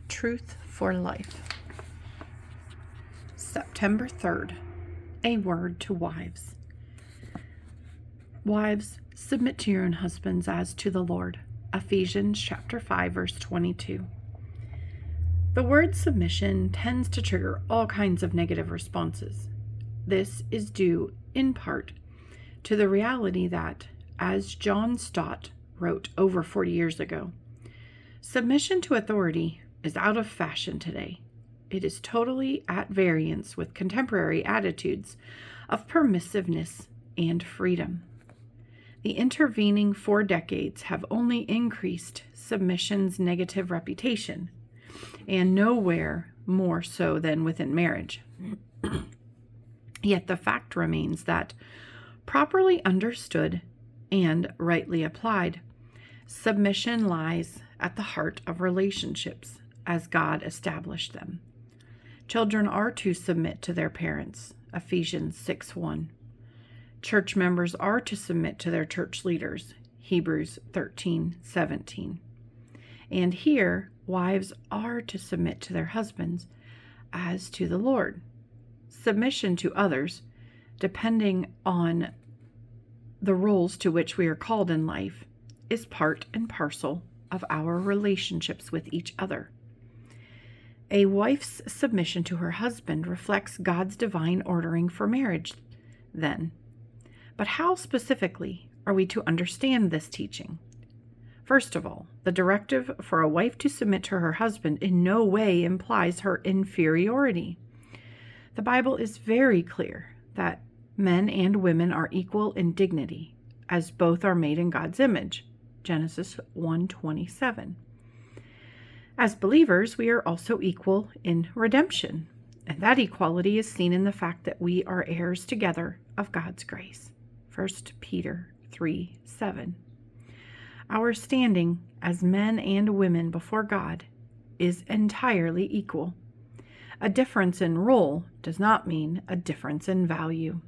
Truth for Life. September 3rd. A word to wives. Wives, submit to your own husbands as to the Lord. Ephesians chapter 5, verse 22. The word submission tends to trigger all kinds of negative responses. This is due, in part, to the reality that, as John Stott wrote over 40 years ago, submission to authority is out of fashion today. It is totally at variance with contemporary attitudes of permissiveness and freedom. The intervening 4 decades have only increased submission's negative reputation, and nowhere more so than within marriage. Yet the fact remains that, properly understood and rightly applied, submission lies at the heart of relationships as God established them. Children are to submit to their parents, Ephesians 6:1. Church members are to submit to their church leaders, Hebrews 13:17. And here, wives are to submit to their husbands as to the Lord. Submission to others, depending on the roles to which we are called in life, is part and parcel of our relationships with each other. A wife's submission to her husband reflects God's divine ordering for marriage, then. But how specifically are we to understand this teaching? First of all, the directive for a wife to submit to her husband in no way implies her inferiority. The Bible is very clear that men and women are equal in dignity, as both are made in God's image, Genesis 1:27. As believers, we are also equal in redemption, and that equality is seen in the fact that we are heirs together of God's grace, 1 Peter 3:7. Our standing as men and women before God is entirely equal. A difference in role does not mean a difference in value.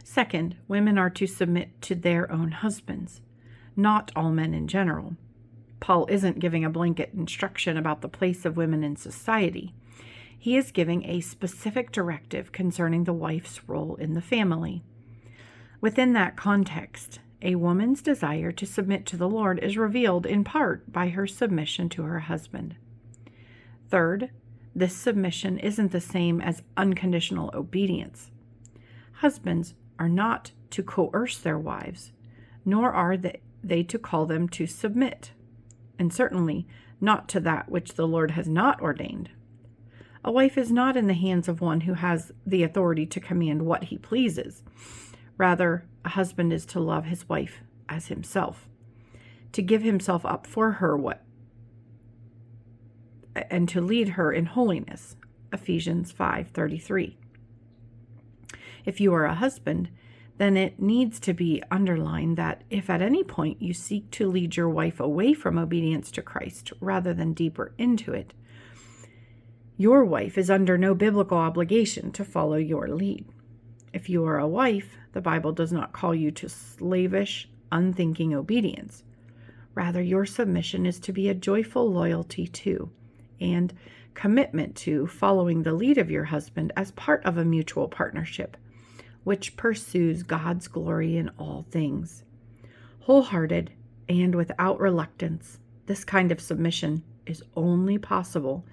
Second, women are to submit to their own husbands, not all men in general. Paul isn't giving a blanket instruction about the place of women in society. He is giving a specific directive concerning the wife's role in the family. Within that context, a woman's desire to submit to the Lord is revealed in part by her submission to her husband. Third, this submission isn't the same as unconditional obedience. Husbands are not to coerce their wives, nor are they to call them to submit, and certainly not to that which the Lord has not ordained. A wife is not in the hands of one who has the authority to command what he pleases. Rather, a husband is to love his wife as himself, to give himself up for her and to lead her in holiness, Ephesians 5:33. If you are a husband, then it needs to be underlined that if at any point you seek to lead your wife away from obedience to Christ rather than deeper into it, your wife is under no biblical obligation to follow your lead. If you are a wife, the Bible does not call you to slavish, unthinking obedience. Rather, your submission is to be a joyful loyalty to and commitment to following the lead of your husband as part of a mutual partnership, which pursues God's glory in all things. Wholehearted and without reluctance, this kind of submission is only possible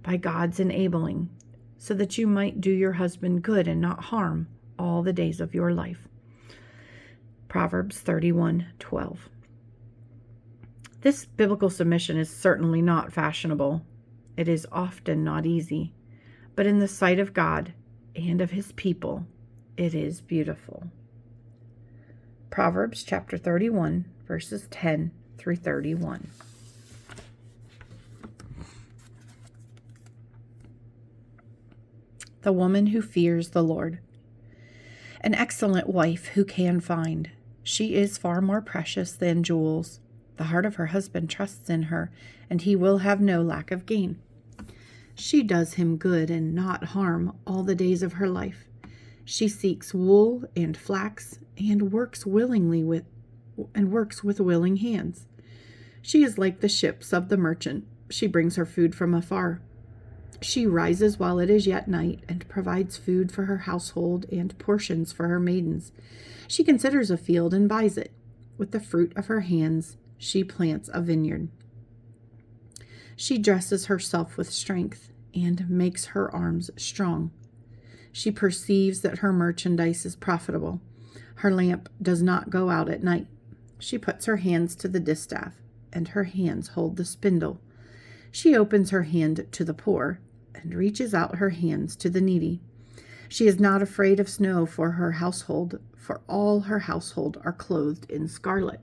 by God's enabling, so that you might do your husband good and not harm all the days of your life. Proverbs 31:12. This biblical submission is certainly not fashionable. It is often not easy, but in the sight of God and of his people, it is beautiful. Proverbs chapter 31, verses 10 through 31. The woman who fears the Lord. An excellent wife who can find. She is far more precious than jewels. The heart of her husband trusts in her, and he will have no lack of gain. She does him good and not harm all the days of her life. She seeks wool and flax and works with willing hands. She is like the ships of the merchant. She brings her food from afar. She rises while it is yet night and provides food for her household and portions for her maidens. She considers a field and buys it. With the fruit of her hands, she plants a vineyard. She dresses herself with strength and makes her arms strong. She perceives that her merchandise is profitable. Her lamp does not go out at night. She puts her hands to the distaff, and her hands hold the spindle. She opens her hand to the poor and reaches out her hands to the needy. She is not afraid of snow for her household, for all her household are clothed in scarlet.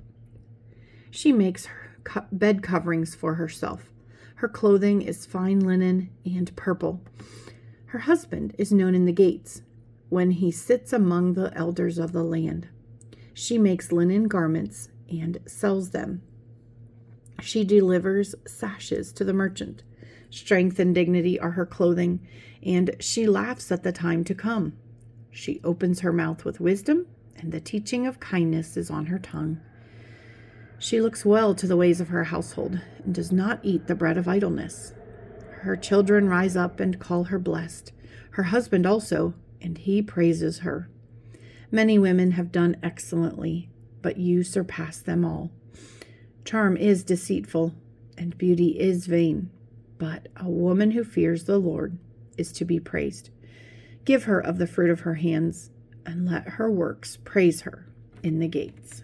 She makes her bed coverings for herself. Her clothing is fine linen and purple. Her husband is known in the gates when he sits among the elders of the land. She makes linen garments and sells them. She delivers sashes to the merchant. Strength and dignity are her clothing, and she laughs at the time to come. She opens her mouth with wisdom, and the teaching of kindness is on her tongue. She looks well to the ways of her household, and does not eat the bread of idleness. Her children rise up and call her blessed, her husband also, and he praises her. Many women have done excellently, but you surpass them all. Charm is deceitful, and beauty is vain, but a woman who fears the Lord is to be praised. Give her of the fruit of her hands, and let her works praise her in the gates.